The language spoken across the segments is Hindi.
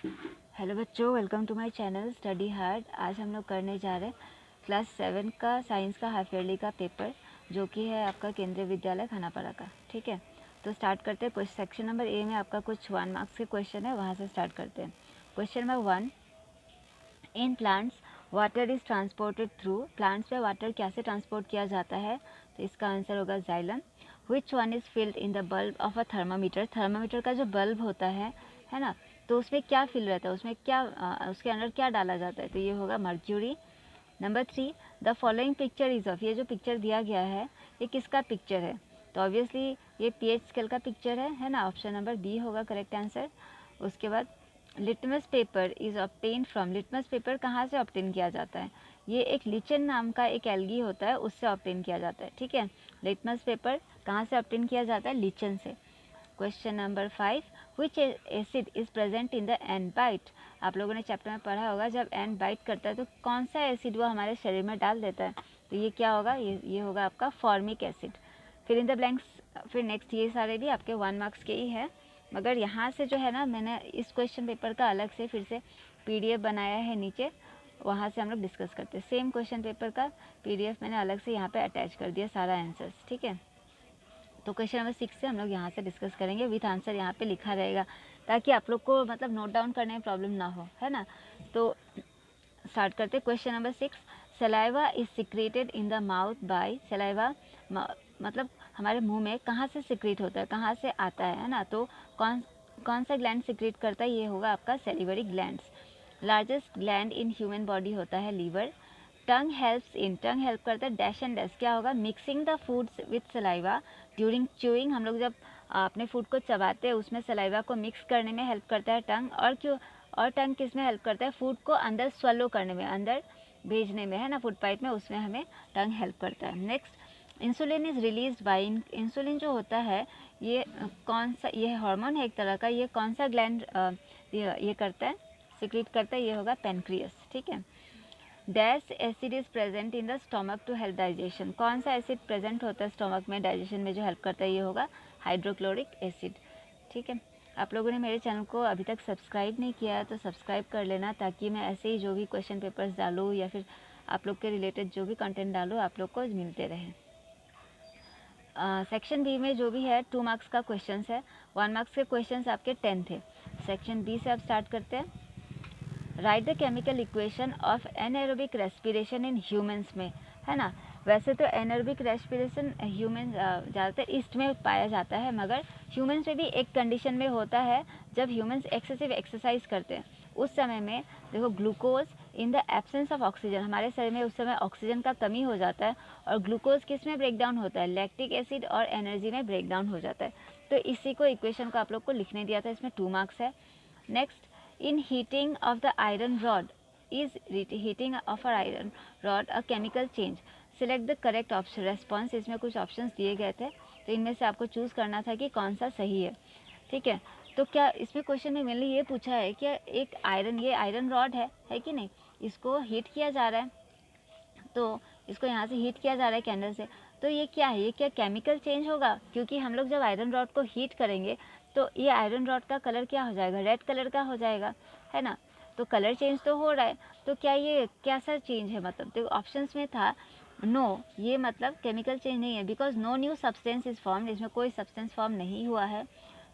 हेलो बच्चों, welcome to my channel study hard. आज हम लोग करने जा रहे हैं क्लास 7 का साइंस का हाफ ईयरली का पेपर, जो कि है आपका केंद्रीय विद्यालय खानापारा का। ठीक है, तो स्टार्ट करते हैं। सेक्शन नंबर ए में आपका कुछ 1 मार्क्स के क्वेश्चन है, वहाँ से स्टार्ट करते हैं। Question number 1, in plants water is transported through. Plants में वाटर कैसे ट्रांसपोर्ट किया जाता है? तो इसका आंसर होगा xylem. Which one is filled in the bulb of a thermometer. Thermometer का जो बल्ब होता है ना, तो उसमें क्या फिल रहता है, उसमें क्या उसके अंदर क्या डाला जाता है? तो ये होगा mercury. Number 3, the following picture is of. ये जो पिक्चर दिया गया है ये किसका पिक्चर है? तो ऑब्वियसली ये पीएच स्केल का पिक्चर है ना। ऑप्शन नंबर बी होगा करेक्ट आंसर। उसके बाद litmus paper is obtain from. Litmus paper कहाँ से ऑब्टेन किया जाता है? ये एक लिचन नाम का एक एल्गी होता है, उससे ऑब्टेन किया जाता है। ठीक है, लिटमस पेपर कहाँ से ऑब्टेन किया जाता है? लिचन से। Question number 5, which acid is present in the ant bite. आप लोगों ने चैप्टर में पढ़ा होगा, जब एंड बाइट करता है तो कौन सा एसिड वो हमारे शरीर में डाल देता है? तो ये क्या होगा? ये होगा आपका फॉर्मिक एसिड। फिर इन द ब्लैंक्स। फिर नेक्स्ट ये सारे भी आपके 1 मार्क्स के ही है, मगर यहाँ से जो है ना, मैंने इस क्वेश्चन पेपर का अलग से फिर से पीडीएफ बनाया है नीचे, वहाँ से हम लोग डिस्कस करते हैं। सेम क्वेश्चन पेपर का पीडीएफ मैंने अलग से यहाँ पे अटैच कर दिया सारा आंसर्स। ठीक है, तो क्वेश्चन नंबर 6 से हम लोग यहाँ से डिस्कस करेंगे, विथ आंसर यहाँ पे लिखा रहेगा, ताकि आप लोग को मतलब नोट डाउन करने में प्रॉब्लम ना हो, है ना। तो स्टार्ट करते हैं। Question number 6, saliva is secreted in the mouth by. Saliva मतलब हमारे मुंह में कहाँ से सिक्रेट होता है, कहाँ से आता है ना। तो कौन कौन सा ग्लैंड सिक्रेट करता है? ये होगा आपका salivary glands. Largest gland in human body होता है liver. Tongue helps in. Tongue help करता है डैश एंड डैश। क्या होगा? Mixing the foods with saliva during chewing. हम लोग जब अपने फूड को चबाते हैं उसमें सलाइवा को मिक्स करने में हेल्प करता है टंग। और क्यों? और टंग किस में हेल्प करता है? फूड को अंदर स्वेलो करने में, अंदर भेजने में, है ना, फूड पाइप में, उसमें हमें टंग हेल्प करता है। Next, insulin is release by. Insulin जो होता है ये कौन सा, ये हार्मोन है एक तरह का, ये कौन सा ग्लैंड ये करता है, सिक्रीट करता है? ये होगा पेनक्रियस। ठीक है, dash acid is present in the stomach to help digestion. कौन सा एसिड प्रेजेंट होता है स्टोमक में डाइजेशन में जो हेल्प करता है? ये होगा हाइड्रोक्लोरिक एसिड। ठीक है, आप लोगों ने मेरे चैनल को अभी तक सब्सक्राइब नहीं किया है तो सब्सक्राइब कर लेना, ताकि मैं ऐसे ही जो भी क्वेश्चन पेपर्स डालूँ या फिर आप लोग के रिलेटेड जो भी कंटेंट डालूँ आप लोग को मिलते रहे। सेक्शन बी में जो भी है 2 मार्क्स का क्वेश्चन है, 1 मार्क्स के क्वेश्चन आपके 10 थे। सेक्शन बी से आप स्टार्ट करते हैं। Right the chemical equation of anaerobic respiration in humans में, है ना। वैसे तो एनएरोबिक रेस्पिरेशन ह्यूमन ज़्यादातर ईस्ट में पाया जाता है, मगर ह्यूमंस में भी एक कंडीशन में होता है, जब ह्यूमंस एक्सेसिव एक्सरसाइज करते हैं उस समय में। देखो, glucose in the absence of oxygen, हमारे शरीर में उस समय ऑक्सीजन का कमी हो जाता है, और ग्लूकोज किस में ब्रेक डाउन होता है? लैक्टिक एसिड और एनर्जी में ब्रेक डाउन हो जाता है। तो इसी को इक्वेशन को आप लोग को लिखने दिया था, इसमें 2 मार्क्स है। Next, in heating of the iron rod is heating of a iron rod a chemical change, select the correct option response। इसमें कुछ ऑप्शंस दिए गए थे, तो इनमें से आपको चूज़ करना था कि कौन सा सही है। ठीक है, तो क्या इसमें क्वेश्चन में मैंने ये पूछा है कि एक आयरन, ये आयरन रॉड है कि नहीं, इसको हीट किया जा रहा है, तो इसको यहाँ से हीट किया जा रहा है कैंडल से, तो ये क्या है? ये क्या केमिकल चेंज होगा? क्योंकि हम लोग जब आयरन रॉड को हीट करेंगे तो ये आयरन रॉड का कलर क्या हो जाएगा? रेड कलर का हो जाएगा, है ना। तो कलर चेंज तो हो रहा है, तो क्या ये कैसा चेंज है? मतलब तो ऑप्शंस में था नो, ये मतलब केमिकल चेंज नहीं है, because no new substance is form, इसमें कोई सब्सटेंस फॉर्म नहीं हुआ है।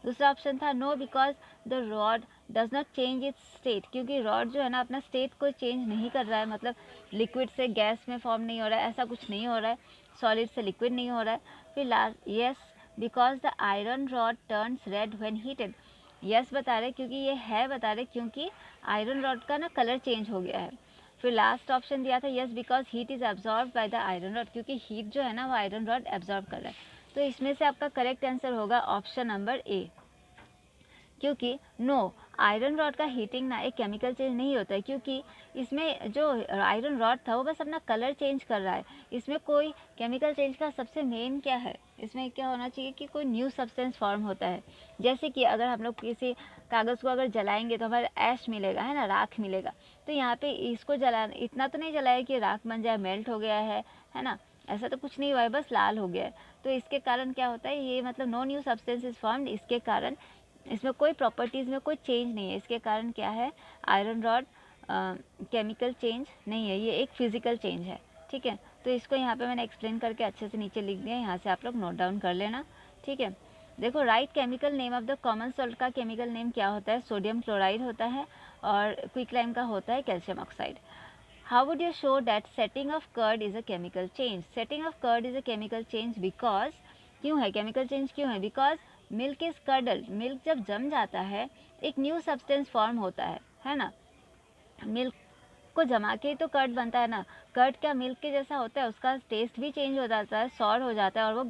दूसरा ऑप्शन था no because the rod does not change its state, क्योंकि रॉड जो है ना अपना स्टेट को चेंज नहीं कर रहा है, मतलब लिक्विड से गैस में फॉर्म नहीं हो रहा है, ऐसा कुछ नहीं हो रहा है, सॉलिड से लिक्विड नहीं हो रहा है। फिर last, yes because the iron rod turns red when heated. Yes बता रहे क्योंकि ये है, बता रहे क्योंकि आयरन रॉड का ना कलर चेंज हो गया है। फिर लास्ट ऑप्शन दिया था yes because heat is absorb by the iron rod, क्योंकि हीट जो है ना वो आयरन रॉड एब्जॉर्ब कर रहा है। तो इसमें से आपका करेक्ट आंसर होगा ऑप्शन नंबर ए, क्योंकि नो, आयरन रॉड का हीटिंग ना एक केमिकल चेंज नहीं होता है, क्योंकि इसमें जो आयरन रॉड था वो बस अपना कलर चेंज कर रहा है, इसमें कोई केमिकल चेंज का सबसे मेन क्या है, इसमें क्या होना चाहिए कि कोई न्यू सब्सटेंस फॉर्म होता है। जैसे कि अगर हम लोग किसी कागज़ को अगर जलाएंगे तो हमारा ऐश मिलेगा, है ना, राख मिलेगा। तो यहाँ पे इसको जला, इतना तो नहीं जलाया कि राख बन जाए, मेल्ट हो गया है ना, ऐसा तो कुछ नहीं हुआ है, बस लाल हो गया है। तो इसके कारण क्या होता है, ये मतलब no new substance is formed, इसके कारण इसमें कोई प्रॉपर्टीज़ में कोई चेंज नहीं है। इसके कारण क्या है, आयरन रॉड केमिकल चेंज नहीं है, ये एक फिजिकल चेंज है। ठीक है, तो इसको यहाँ पे मैंने एक्सप्लेन करके अच्छे से नीचे लिख दिया, यहाँ से आप लोग नोट डाउन कर लेना। ठीक है, देखो right chemical name of the common salt का केमिकल नेम क्या होता है, सोडियम क्लोराइड होता है, और क्विकलाइम का होता है calcium oxide. How would you show that setting of curd is a chemical change? Setting of curd is a chemical change because, क्यों है chemical change, क्यों है? Because milk is curdled. milk जब जम जाता है एक न्यू सब्सटेंस फॉर्म होता है ना। मिल्क को जमा के तो कर्ड बनता है ना। कर्ड क्या मिल्क के जैसा होता है, उसका टेस्ट भी चेंज हो जाता है, सॉर हो जाता है, और वो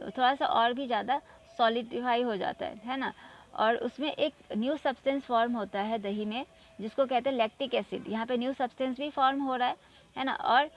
थोड़ा सा और भी ज़्यादा सॉलिडिफाई हो जाता है ना। और उसमें एक न्यू सब्सटेंस फॉर्म होता है दही में, जिसको कहते हैं लैक्टिक एसिड। यहाँ पे न्यू सब्सटेंस भी फॉर्म हो रहा है ना। और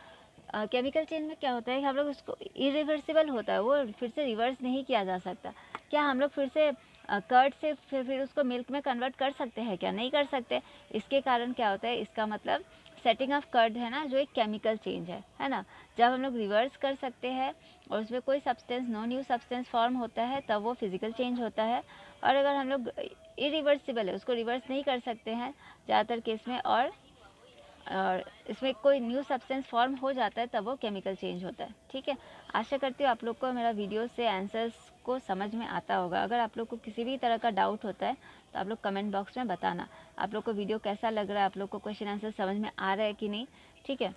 केमिकल चेंज में क्या होता है कि हम लोग उसको इरिवर्सिबल होता है, वो फिर से रिवर्स नहीं किया जा सकता। क्या हम लोग फिर से कर्ड से फिर उसको मिल्क में कन्वर्ट कर सकते हैं क्या? नहीं कर सकते। इसके कारण क्या होता है, इसका मतलब सेटिंग ऑफ कर्ड है ना, जो एक केमिकल चेंज है ना। जब हम लोग रिवर्स कर सकते हैं और उसमें कोई substance, no new substance form होता है, तब वो फिजिकल चेंज होता है। और अगर हम लोग इरिवर्सिबल है, उसको रिवर्स नहीं कर सकते हैं ज़्यादातर केस में, और इसमें कोई न्यू सब्सटेंस फॉर्म हो जाता है, तब वो केमिकल चेंज होता है। ठीक है, आशा करती हूँ आप लोग को मेरा वीडियो से आंसर्स को समझ में आता होगा। अगर आप लोग को किसी भी तरह का डाउट होता है तो आप लोग कमेंट बॉक्स में बताना। आप लोग को वीडियो कैसा लग रहा है, आप लोग को क्वेश्चन आंसर समझ में आ रहा है कि नहीं। ठीक है,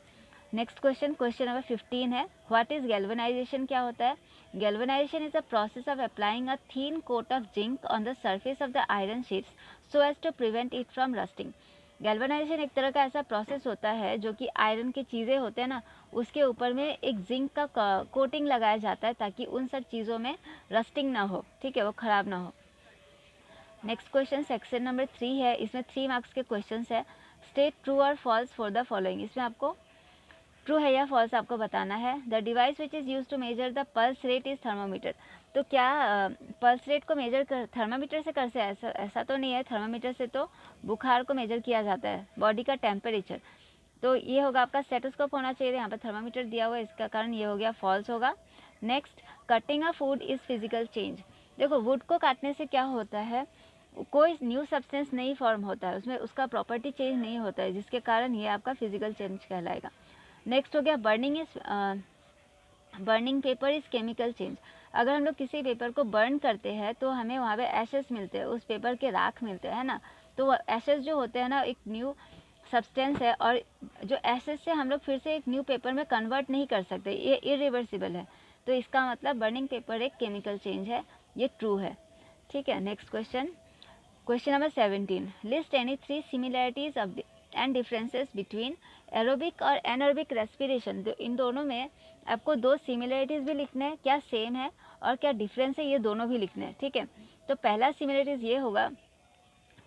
नेक्स्ट क्वेश्चन, क्वेश्चन नंबर 15 है, व्हाट इज गैल्वेनाइजेशन, क्या होता है? Galvanisation is a process of applying a thin coat of zinc on the surface of the iron sheets so as to prevent it from rusting. Galvanisation एक तरह का ऐसा प्रोसेस होता है जो कि आयरन की चीज़ें होते हैं ना, उसके ऊपर में एक जिंक का कोटिंग लगाया जाता है, ताकि उन सब चीज़ों में रस्टिंग ना हो। ठीक है, वो ख़राब ना हो। नेक्स्ट क्वेश्चन सेक्शन नंबर 3 है, इसमें 3 मार्क्स के क्वेश्चन है। स्टेट ट्रू और फॉल्स फॉर द फॉलोइंग। इसमें आपको ट्रू है या फॉल्स आपको बताना है। The device which is use to measure the pulse rate is thermometer. तो क्या पल्स रेट को मेजर कर थर्मामीटर से कर से ऐसा तो नहीं है। थर्मामीटर से तो बुखार को मेजर किया जाता है, बॉडी का टेम्परेचर। तो ये होगा आपका स्टेथोस्कोप होना चाहिए, यहाँ पर थर्मामीटर दिया हुआ है, इसका कारण ये हो गया फॉल्स होगा। Next, cutting a food is physical change. देखो वुड को काटने से क्या होता है, कोई न्यू सब्सटेंस नहीं फॉर्म होता है, उसमें उसका प्रॉपर्टी चेंज नहीं होता है, जिसके कारण ये आपका फिजिकल चेंज कहलाएगा। नेक्स्ट हो गया burning paper is chemical change. अगर हम लोग किसी पेपर को बर्न करते हैं तो हमें वहाँ पे एशेस मिलते हैं, उस पेपर के राख मिलते हैं ना। तो वो एशेस जो होते हैं ना, एक न्यू सब्सटेंस है, और जो एशेस से हम लोग फिर से एक न्यू पेपर में कन्वर्ट नहीं कर सकते, ये इरिवर्सिबल है। तो इसका मतलब बर्निंग पेपर एक केमिकल चेंज है, ये ट्रू है। ठीक है, next question, question number 17, list any 3 similarities of and differences between aerobic और एनएरोबिक रेस्पिरेशन। इन दोनों में आपको 2 सिमिलैरिटीज़ भी लिखना है, क्या सेम है और क्या डिफरेंस है, ये दोनों भी लिखना है। ठीक है, तो पहला सिमिलैरिटीज़ ये होगा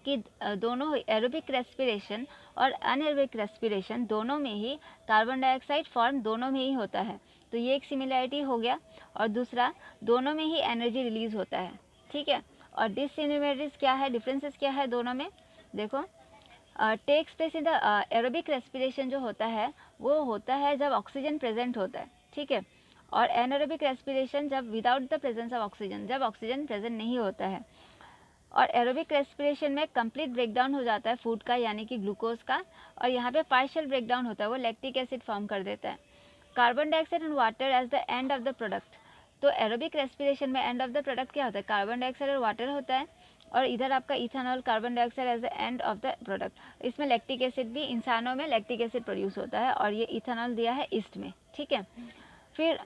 कि दोनों एरोबिक रेस्पिरेशन और अनएरोबिक रेस्पिरेशन दोनों में ही कार्बन डाइऑक्साइड फॉर्म दोनों में ही होता है, तो ये एक सिमिलैरिटी हो गया। और दूसरा, दोनों में ही एनर्जी रिलीज होता है। ठीक है, और डिससिमिलैरिटीज क्या है, डिफरेंसेस क्या है दोनों में, देखो takes place in the aerobic respiration जो होता है वो होता है जब ऑक्सीजन प्रेजेंट होता है। ठीक है, और एनारोबिक रेस्पिरेशन जब without the presence of oxygen, जब ऑक्सीजन प्रेजेंट नहीं होता है। और एरोबिक रेस्पिरेशन में कंप्लीट ब्रेकडाउन हो जाता है फूड का, यानी कि ग्लूकोज का, और यहाँ पे पार्शियल ब्रेकडाउन होता है, वो लैक्टिक एसिड फॉर्म कर देता है। Carbon dioxide and water as the end of the product. तो एरोबिक रेस्पिरेशन में एंड ऑफ द प्रोडक्ट क्या होता है, कार्बन डाइऑक्साइड और वाटर होता है, और इधर आपका ethanol, carbon dioxide as the end of the product. इसमें लैक्टिक एसिड भी, इंसानों में लैक्टिक एसिड प्रोड्यूस होता है, और ये इथेनॉल दिया है ईस्ट में। ठीक है, फिर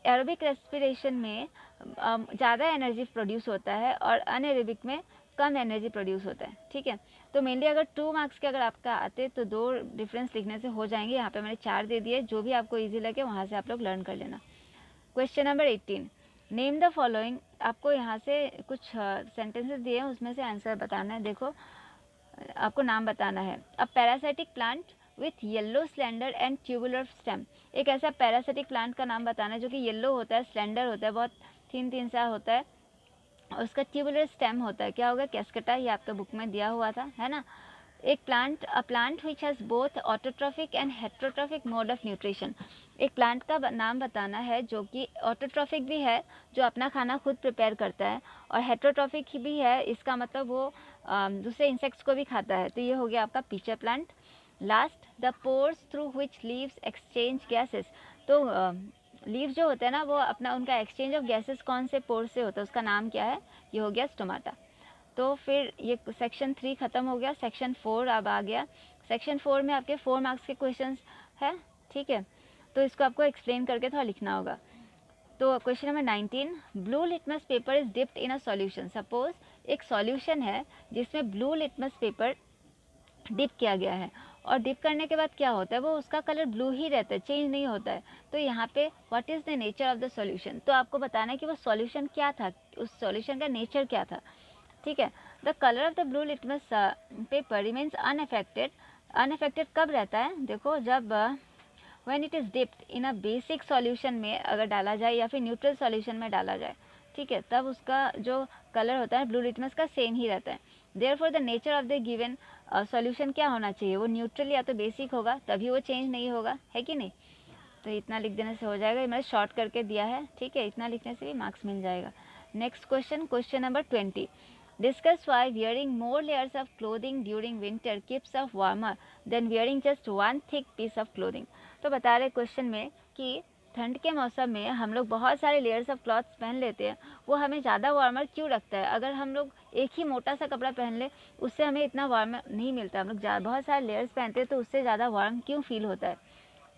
एरोबिक रेस्पिरेशन में ज़्यादा एनर्जी प्रोड्यूस होता है, और अनएरोबिक में कम एनर्जी प्रोड्यूस होता है। ठीक है, तो मेनली अगर 2 मार्क्स के अगर आपका आते तो 2 डिफरेंस लिखने से हो जाएंगे। यहाँ पे मैंने 4 दे दिए, जो भी आपको इजी लगे वहाँ से आप लोग लर्न कर लेना। Question number 18, name the following. आपको यहाँ से कुछ सेंटेंसेस दिए हैं, उसमें से आंसर बताना है। देखो आपको नाम बताना है। A parasitic plant with yellow slender and tubular stem. एक ऐसा पैरासिटिक प्लांट का नाम बताना है जो कि येलो होता है, स्लेंडर होता है, बहुत थिन सा होता है, और उसका ट्यूबुलर स्टेम होता है। क्या होगा, कैस्केटा, ये आपका बुक में दिया हुआ था, है ना। एक plant, a plant which has both autotrophic and heterotrophic mode of nutrition. एक प्लांट का नाम बताना है जो कि ऑटोट्रॉफिक भी है, जो अपना खाना खुद प्रिपेयर करता है, और हेट्रोट्रॉफिक भी है, इसका मतलब वो दूसरे इंसेक्ट्स को भी खाता है। तो ये हो गया आपका pitcher plant. Last, the pores through which leaves exchange gases. तो लीव्स जो होते हैं ना, वो अपना उनका एक्सचेंज ऑफ गैसेस कौन से पोर्स से होता है, उसका नाम क्या है? ये हो गया स्टोमाटा। तो फिर ये सेक्शन 3 ख़त्म हो गया। सेक्शन 4 अब आ गया। सेक्शन 4 में आपके 4 मार्क्स के क्वेश्चंस हैं, ठीक है। तो इसको आपको एक्सप्लेन करके थोड़ा लिखना होगा। तो question number 19, blue litmus paper is dipped in a solution. Suppose एक सॉल्यूशन है जिसमें ब्लू लिटमस पेपर डिप किया गया है, और डिप करने के बाद क्या होता है, वो उसका कलर ब्लू ही रहता है, चेंज नहीं होता है। तो यहाँ पे what is the nature of the solution, तो आपको बताना है कि वो सॉल्यूशन क्या था, उस सॉल्यूशन का नेचर क्या था, ठीक है। The colour of the blue litmus paper remains unaffected. Unaffected कब रहता है? देखो, जब when it is dipped in a basic solution में अगर डाला जाए या फिर न्यूट्रल सॉल्यूशन में डाला जाए, ठीक है, तब उसका जो कलर होता है ब्लू लिटमस का सेम ही रहता है। Therefore the nature of the given solution क्या होना चाहिए? वो न्यूट्रल या तो बेसिक होगा, तभी वो चेंज नहीं होगा, है कि नहीं। तो इतना लिख देने से हो जाएगा, ये मैंने शॉर्ट करके दिया है, ठीक है। इतना लिखने से भी मार्क्स मिल जाएगा। Next question, question number 20, discuss Y wearing more layers of clothing during winter keeps us warmer than wearing just one thick piece of clothing। तो बता रहे क्वेश्चन में कि ठंड के मौसम में हम लोग बहुत सारे लेयर्स ऑफ क्लॉथ्स पहन लेते हैं, वो हमें ज़्यादा वार्मर क्यों रखता है? अगर हम लोग एक ही मोटा सा कपड़ा पहन ले, उससे हमें इतना वार्मर नहीं मिलता। हम लोग बहुत सारे लेयर्स पहनते हैं, तो उससे ज़्यादा वार्म क्यों फील होता है?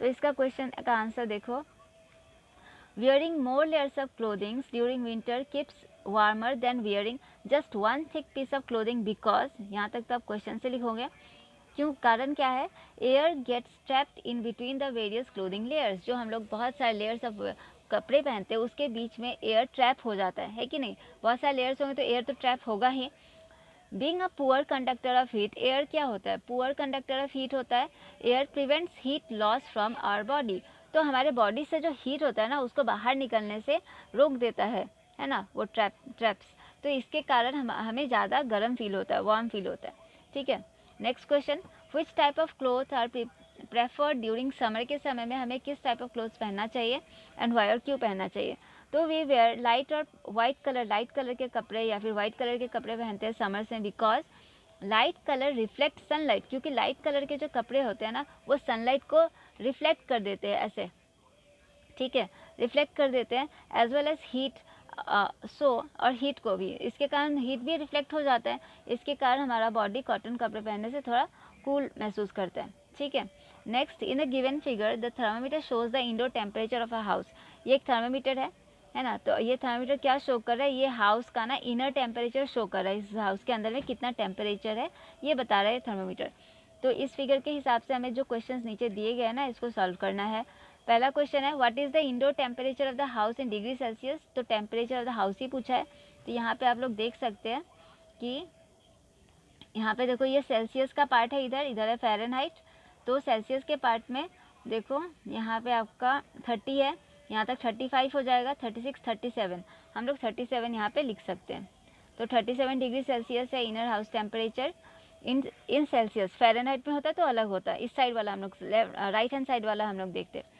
तो इसका क्वेश्चन का आंसर देखो, wearing more layers of clothing during winter keeps warmer than wearing just one thick piece of clothing because, यहाँ तक तो आप क्वेश्चन से लिखोगे। क्यों? कारण क्या है? Air gets trapped in between the various clothing layers. जो हम लोग बहुत सारे लेयर्स ऑफ कपड़े पहनते हैं, उसके बीच में एयर ट्रैप हो जाता है कि नहीं? बहुत सारे लेयर्स होंगे तो एयर तो ट्रैप होगा ही। Being a poor conductor of heat, air क्या होता है? पुअर कंडक्टर ऑफ हीट होता है। Air prevents heat loss from our body. तो हमारे बॉडी से जो हीट होता है ना, उसको बाहर निकलने से रोक देता है ना, वो ट्रैप्स। तो इसके कारण हमें ज़्यादा गर्म फील होता है, वार्म फील होता है, ठीक है। Next question, which type of cloth are preferred during summer. के समय में हमें किस टाइप ऑफ क्लोथ्स पहनना चाहिए, एंड वाई, और क्यों पहनना चाहिए? तो वी वेयर लाइट और वाइट कलर, लाइट कलर के कपड़े या फिर वाइट कलर के कपड़े पहनते हैं समर्स में, because light colour reflect sunlight. क्योंकि लाइट कलर के जो कपड़े होते हैं ना, वो सनलाइट को रिफ्लेक्ट कर देते हैं ऐसे, ठीक है, रिफ्लेक्ट कर देते हैं, एज वेल एज हीट। और हीट को भी, इसके कारण हीट भी रिफ्लेक्ट हो जाता है। इसके कारण हमारा बॉडी कॉटन कपड़े पहनने से थोड़ा कूल महसूस करता है, ठीक है। Next, in a given figure the thermometer shows the indoor temperature of a house. ये एक थर्मामीटर है ना। तो ये थर्मामीटर क्या शो कर रहा है? ये हाउस का ना इनर टेम्परेचर शो कर रहा है, इस हाउस के अंदर में कितना टेम्परेचर है, ये बता रहा है थर्मामीटर। तो इस फिगर के हिसाब से हमें जो क्वेश्चंस नीचे दिए गए हैं ना, इसको सॉल्व करना है। पहला क्वेश्चन है, what is the indoor temperature of the house in degree Celsius. तो टेम्परेचर ऑफ द हाउस ही पूछा है। तो यहाँ पे आप लोग देख सकते हैं कि यहाँ पे देखो, ये सेल्सियस का पार्ट है, इधर है फ़ारेनहाइट। तो सेल्सियस के पार्ट में देखो, यहाँ पे आपका 30 है, यहाँ तक 35 हो जाएगा, 36, 37, हम लोग 37 यहाँ पे लिख सकते हैं। तो 37 डिग्री सेल्सियस है inner house temperature in Celsius. Fahrenheit में होता है तो अलग होता है। इस साइड वाला हम लोग राइट हैंड साइड वाला हम लोग देखते हैं।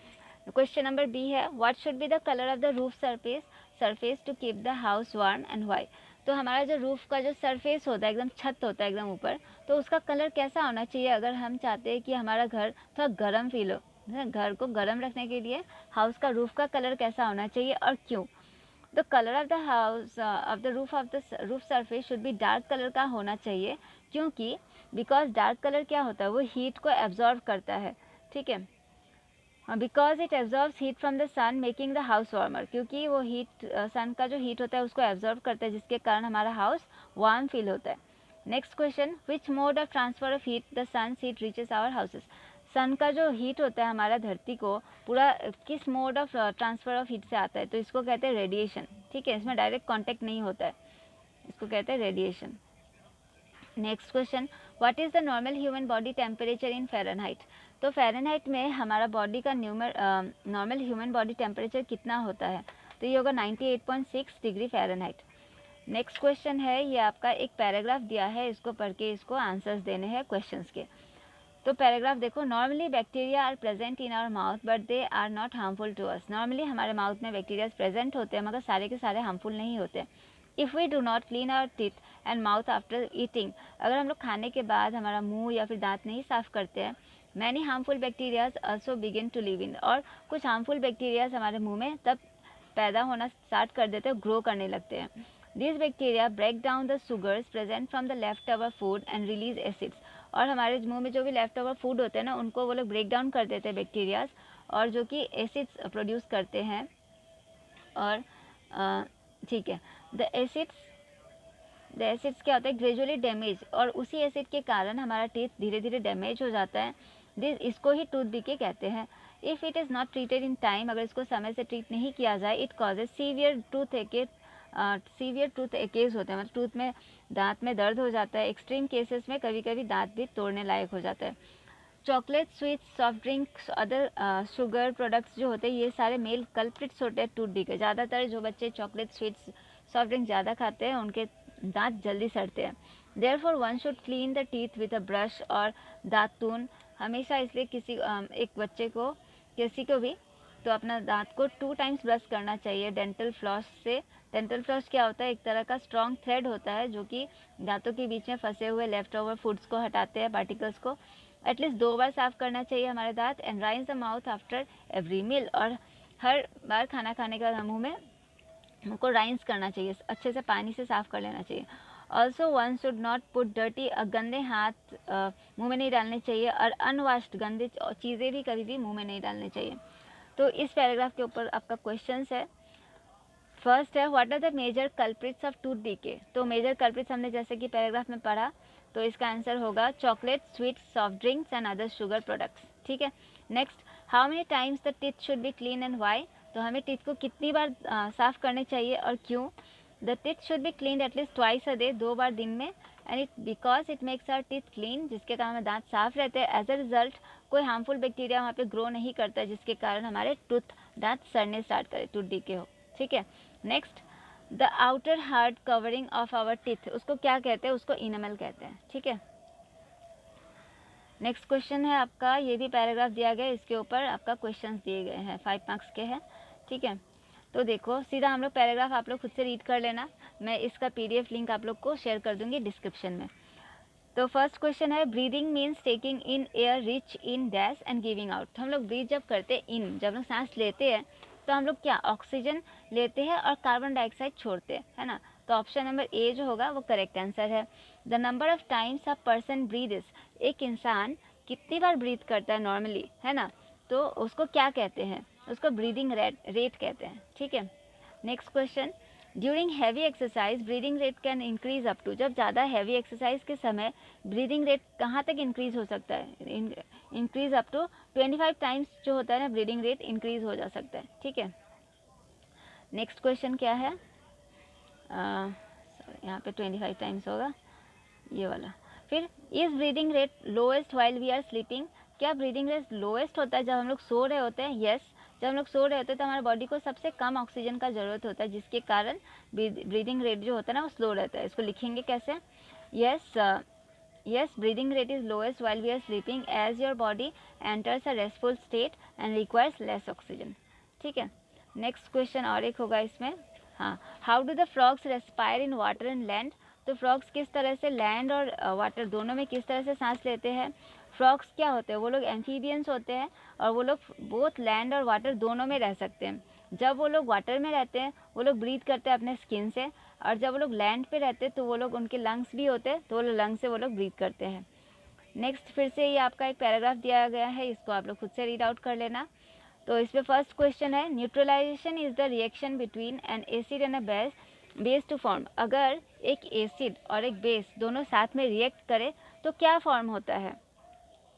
क्वेश्चन नंबर बी है, what should be the colour of the roof surface to keep the house warm and why. तो हमारा जो रूफ का जो सरफेस होता है, एकदम छत होता है एकदम ऊपर, तो उसका कलर कैसा होना चाहिए अगर हम चाहते हैं कि हमारा घर थोड़ा गर्म फील हो? घर को गर्म रखने के लिए हाउस का रूफ का कलर कैसा होना चाहिए और क्यों? The colour of the house of the roof surface should be dark colour का होना चाहिए। क्योंकि बिकॉज डार्क कलर क्या होता है, वो हीट को एब्जॉर्ब करता है, ठीक है। Because it absorbs heat from the sun making the house warmer. क्योंकि वो हीट सन का जो हीट होता है उसको एब्जॉर्ब करता है, जिसके कारण हमारा हाउस वार्म फील होता है। Next question, which mode of transfer of heat the sun heat reaches our houses. Sun का जो हीट होता है हमारा धरती को पूरा किस mode of transfer of heat से आता है? तो इसको कहते हैं रेडिएशन, ठीक है। इसमें डायरेक्ट कॉन्टैक्ट नहीं होता है, इसको कहते हैं radiation. Next question, what is the normal human body temperature in Fahrenheit. तो फ़ारेनहाइट में हमारा बॉडी का नॉर्मल ह्यूमन बॉडी टेम्परेचर कितना होता है? तो ये होगा 98.6 डिग्री फ़ारेनहाइट। नेक्स्ट क्वेश्चन है, ये आपका एक पैराग्राफ दिया है, इसको पढ़ के इसको आंसर्स देने हैं क्वेश्चंस के। तो पैराग्राफ देखो, normally bacteria are present in our mouth but they are not harmful to us. Normally हमारे माउथ में बैक्टीरिया प्रेजेंट होते हैं मगर सारे के सारे हार्मफुल नहीं होते। If we do not clean our teeth and mouth after eating, अगर हम लोग खाने के बाद हमारा मुंह या फिर दांत नहीं साफ करते हैं, many harmful bacterias also begin to live in, और कुछ हार्मफुल बैक्टीरियाज हमारे मुंह में तब पैदा होना स्टार्ट कर देते हैं, ग्रो करने लगते हैं। These bacteria break down the sugars present from the leftover food and release acids, और हमारे मुंह में जो भी लेफ्ट ओवर फूड होते हैं ना, उनको वो लोग ब्रेक डाउन कर देते हैं बैक्टीरियाज, और जो कि एसिड्स प्रोड्यूस करते हैं। और ठीक है, द एसिड्स क्या होता है, ग्रेजुअली डैमेज, और उसी एसिड के कारण हमारा टीथ धीरे धीरे डैमेज हो जाता है। इसको ही टूथ डीके कहते हैं। If it is not treated in time, अगर इसको समय से ट्रीट नहीं किया जाए, इट कॉजेज सीवियर टूथ एकेज होते हैं, मतलब टूथ में दांत में दर्द हो जाता है। एक्सट्रीम केसेस में कभी कभी दांत भी तोड़ने लायक हो जाता है। Chocolate, sweets, soft drinks, other sugar products जो होते हैं, ये सारे मेल कल्प्रिट्स होते हैं टूथ डीके। ज़्यादातर जो बच्चे चॉकलेट, स्वीट्स, सॉफ्ट ड्रिंक ज़्यादा खाते हैं, उनके दांत जल्दी सड़ते हैं। Therefore one should clean the teeth with a brush और दातून। हमेशा इसलिए एक बच्चे को, किसी को भी, तो अपना दांत को 2 टाइम्स ब्रश करना चाहिए डेंटल फ्लॉस से। डेंटल फ्लॉस क्या होता है, एक तरह का स्ट्रॉन्ग थ्रेड होता है जो कि दांतों के बीच में फंसे हुए लेफ्ट ओवर फूड्स को हटाते हैं, पार्टिकल्स को। एटलीस्ट 2 बार साफ करना चाहिए हमारे दांत। And rinse the mouth after every meal, और हर बार खाना खाने के बाद मुंह में हमको राइंस करना चाहिए, अच्छे से पानी से साफ कर लेना चाहिए। Also one should not put dirty, गंदे हाथ मुंह में नहीं डालने चाहिए, और अनवाश्ड गंदे चीज़ें भी कभी भी मुंह में नहीं डालनी चाहिए। तो इस पैराग्राफ के ऊपर आपका क्वेश्चंस है। फर्स्ट है, what are the major culprits of tooth decay. तो मेजर कल्प्रिट्स हमने जैसे कि पैराग्राफ में पढ़ा, तो इसका आंसर होगा chocolate, sweets, soft drinks and other sugar products. ठीक है, next, how many times the teeth should be clean and why. तो हमें टीथ को कितनी बार साफ करने चाहिए और क्यों। The teeth should be clean at least twice a day, 2 बार दिन में। And it because it makes our teeth clean, जिसके कारण हमारे दांत साफ रहते हैं। एज अ रिजल्ट कोई हार्मफुल बैक्टीरिया वहाँ पे ग्रो नहीं करता है, जिसके कारण हमारे दांत सड़ने स्टार्ट करे, टूथ डीके हो। ठीक है, next, the outer hard covering of our teeth, उसको क्या कहते हैं, उसको इनेमल कहते हैं। ठीक है, नेक्स्ट क्वेश्चन है आपका, ये भी पैराग्राफ दिया गया है, इसके ऊपर आपका क्वेश्चंस दिए गए हैं, 5 मार्क्स के हैं। ठीक है, तो देखो सीधा हम लोग पैराग्राफ आप लोग खुद से रीड कर लेना, मैं इसका PDF लिंक आप लोग को शेयर कर दूंगी डिस्क्रिप्शन में। तो फर्स्ट क्वेश्चन है, breathing means taking in air rich in dash and giving out. तो हम लोग ब्रीथ जब करते हैं इन, जब हम सांस लेते हैं तो हम लोग क्या ऑक्सीजन लेते हैं और कार्बन डाइऑक्साइड छोड़ते हैं, है ना। तो ऑप्शन नंबर ए जो होगा वो करेक्ट आंसर है। The number of times a person breathes, एक इंसान कितनी बार ब्रीथ करता है नॉर्मली, है ना, तो उसको क्या कहते हैं, उसको ब्रीदिंग रेट कहते हैं। ठीक है, next question, during heavy exercise breathing rate can increase up to. जब ज़्यादा हैवी एक्सरसाइज के समय ब्रीदिंग रेट कहाँ तक इंक्रीज हो सकता है, इंक्रीज अप टू 25 टाइम्स जो होता है ना, ब्रीदिंग रेट इंक्रीज हो जा सकता है। ठीक है, नेक्स्ट क्वेश्चन क्या है, यहाँ पे 25 टाइम्स होगा ये वाला। फिर is breathing rate lowest while we are sleeping. क्या ब्रीदिंग रेट लोएस्ट होता है जब हम लोग सो रहे होते हैं। यस, जब हम लोग सो रहे होते हैं तो हमारे बॉडी को सबसे कम ऑक्सीजन का ज़रूरत होता है, जिसके कारण ब्रीदिंग रेट जो होता है ना वो स्लो रहता है। इसको लिखेंगे कैसे, yes breathing rate is lowest while we are sleeping as your body enters a restful state and requires less oxygen. ठीक है, नेक्स्ट क्वेश्चन और एक होगा इसमें, हाँ, how do the frogs respire in water and land. तो फ्रॉग्स किस तरह से लैंड और वाटर दोनों में किस तरह से सांस लेते हैं। फ्रॉग्स क्या होते हैं, वो लोग एम्फीबियंस होते हैं और वो लोग बोथ लैंड और वाटर दोनों में रह सकते हैं। जब वो लोग वाटर में रहते हैं वो लोग ब्रीथ करते हैं अपने स्किन से, और जब वो लोग लैंड पे रहते हैं तो वो लोग, उनके लंग्स भी होते हैं तो वो लंग्स से वो लोग ब्रीथ करते हैं। नेक्स्ट, फिर से ये आपका एक पैराग्राफ दिया गया है, इसको आप लोग खुद से रीड आउट कर लेना। तो इसमें फर्स्ट क्वेश्चन है, neutralization is the reaction between an acid and a base to form. अगर एक एसिड और एक बेस दोनों साथ में रिएक्ट करे तो क्या फॉर्म होता है।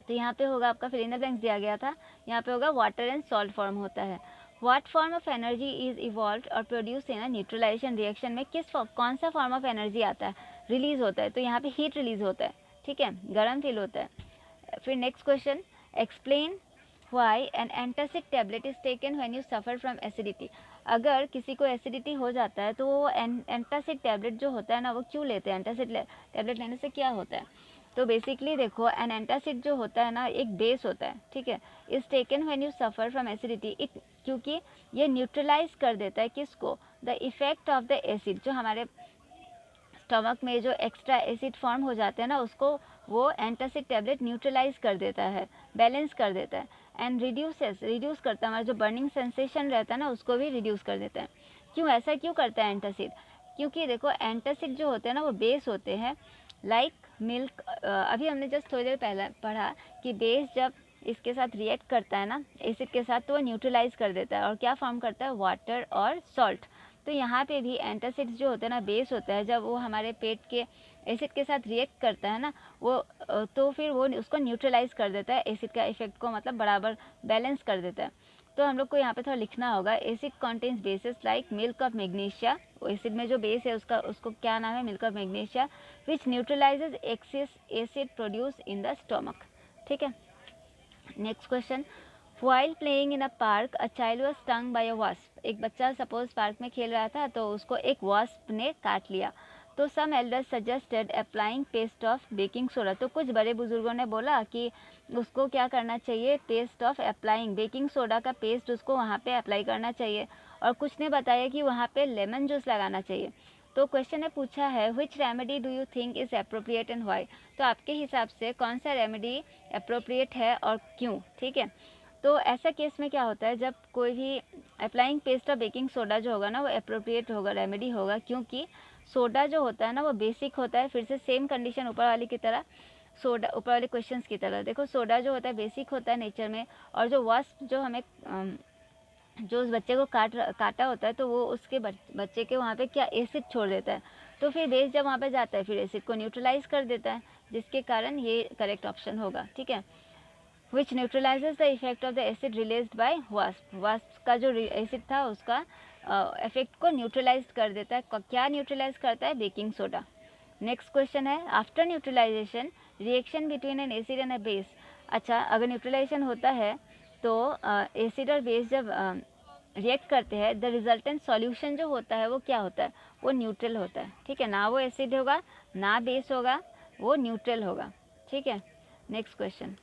तो यहाँ पे होगा आपका, फिर इन द ब्लैंक्स दिया गया था, यहाँ पे होगा वाटर एंड सॉल्ट फॉर्म होता है। What form of energy is evolve और produce in a neutralization reaction में, कौन सा फॉर्म ऑफ एनर्जी आता है, रिलीज होता है। तो यहाँ पे हीट रिलीज होता है, ठीक है, गर्म फील होता है। फिर next question, explain why an antacid tablet is taken when you suffer from acidity. अगर किसी को एसिडिटी हो जाता है तो वो एंटासिड टैबलेट जो होता है ना वो क्यों लेते हैं? एंटासिड टैबलेट लेने से क्या होता है? तो बेसिकली देखो, एन एंटासिड जो होता है ना एक बेस होता है, ठीक है, is taken when you suffer from acidity it, क्योंकि ये न्यूट्रलाइज कर देता है किसको? The effect of the acid, जो हमारे स्टमक में जो एक्स्ट्रा एसिड फॉर्म हो जाते हैं ना उसको वो एंटासिड टैबलेट न्यूट्रलाइज कर देता है, बैलेंस कर देता है। एंड रिड्यूस करता है, हमारा जो बर्निंग सेंसेशन रहता है ना उसको भी रिड्यूस कर देता है। क्यों ऐसा क्यों करता है एंटासिड? क्योंकि देखो एंटासिड जो होते हैं ना वो बेस होते हैं, लाइक मिल्क। अभी हमने जस्ट थोड़ी देर पहले पढ़ा कि बेस जब इसके साथ रिएक्ट करता है ना एसिड के साथ तो वो न्यूट्रलाइज कर देता है और क्या फॉर्म करता है? वाटर और सॉल्ट। तो यहाँ पे भी एंटासिड्स जो होते हैं ना बेस होता है, जब वो हमारे पेट के एसिड के साथ रिएक्ट करता है ना वो तो फिर वो उसको न्यूट्रलाइज कर देता है, एसिड का इफेक्ट को मतलब बराबर बैलेंस कर देता है। तो हम लोग को यहाँ पे थोड़ा लिखना होगा, acid contains bases like milk of magnesia, acid में जो बेस है उसको क्या नाम है? Milk of magnesia, which neutralizes excess acid produce in the stomach. ठीक है, next question, while playing in a park a child was stung by a wasp, एक बच्चा सपोज पार्क में खेल रहा था तो उसको एक वास्प ने काट लिया। तो some elders suggested applying paste of baking soda, तो कुछ बड़े बुजुर्गों ने बोला कि उसको क्या करना चाहिए? Paste of applying, baking soda का पेस्ट उसको वहाँ पे अप्लाई करना चाहिए। और कुछ ने बताया कि वहाँ पे लेमन जूस लगाना चाहिए। तो क्वेश्चन ने पूछा है which remedy do you think is appropriate and why, तो आपके हिसाब से कौन सा रेमेडी अप्रोप्रिएट है और क्यों? ठीक है, तो ऐसा केस में क्या होता है, जब कोई भी applying paste of baking soda जो होगा ना वो अप्रोप्रिएट होगा, रेमेडी होगा, क्योंकि सोडा जो होता है ना वो बेसिक होता है। फिर से सेम कंडीशन ऊपर वाली की तरह, सोडा ऊपर वाले क्वेश्चंस की तरह देखो, सोडा जो होता है बेसिक होता है नेचर में, और जो वास्प जो हमें जो उस बच्चे को काटा होता है तो वो उसके बच्चे के वहाँ पे क्या एसिड छोड़ देता है। तो फिर बेस जब वहाँ पे जाता है फिर एसिड को न्यूट्रलाइज कर देता है, जिसके कारण ये करेक्ट ऑप्शन होगा। ठीक है, which neutralizes the effect of the acid released by wasp, wasp का जो एसिड था उसका इफेक्ट को न्यूट्रलाइज कर देता है। क्या न्यूट्रलाइज करता है? Baking soda. नेक्स्ट क्वेश्चन है, after neutralization reaction between an acid and a base, अच्छा अगर न्यूट्रलाइजेशन होता है तो एसिड और बेस जब रिएक्ट करते हैं द रिजल्टेंट सॉल्यूशन जो होता है वो क्या होता है? वो न्यूट्रल होता है। ठीक है, ना वो एसिड होगा ना बेस होगा, वो न्यूट्रल होगा। ठीक है, नेक्स्ट क्वेश्चन,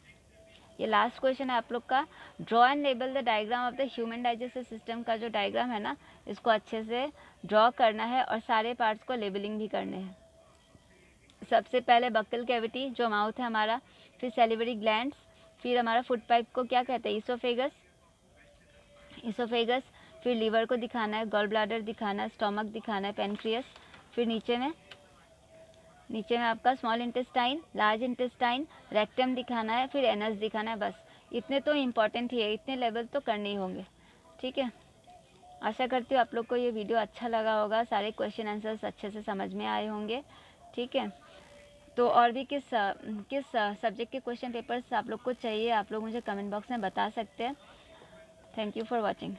ये लास्ट क्वेश्चन है आप लोग का, draw and label the diagram of the human digestive system, का जो डायग्राम है ना इसको अच्छे से ड्रॉ करना है और सारे पार्ट्स को लेबलिंग भी करने हैं। सबसे पहले बक्कल कैविटी जो माउथ है हमारा, फिर सैलिवरी ग्लैंड्स, फिर हमारा फूड पाइप को क्या कहते हैं? इसोफेगस, फिर लीवर को दिखाना है, गॉल ब्लैडर दिखाना है, स्टोमक दिखाना है, पेनक्रियस, फिर नीचे में आपका small intestine, large intestine, rectum दिखाना है, फिर एनस दिखाना है। बस इतने तो इम्पॉर्टेंट ही है, इतने लेवल तो करने ही होंगे। ठीक है, आशा करती हूँ आप लोग को ये वीडियो अच्छा लगा होगा, सारे क्वेश्चन आंसर्स अच्छे से समझ में आए होंगे। ठीक है, तो और भी किस सब्जेक्ट के क्वेश्चन पेपर्स आप लोग को चाहिए आप लोग मुझे कमेंट बॉक्स में बता सकते हैं। Thank you for watching.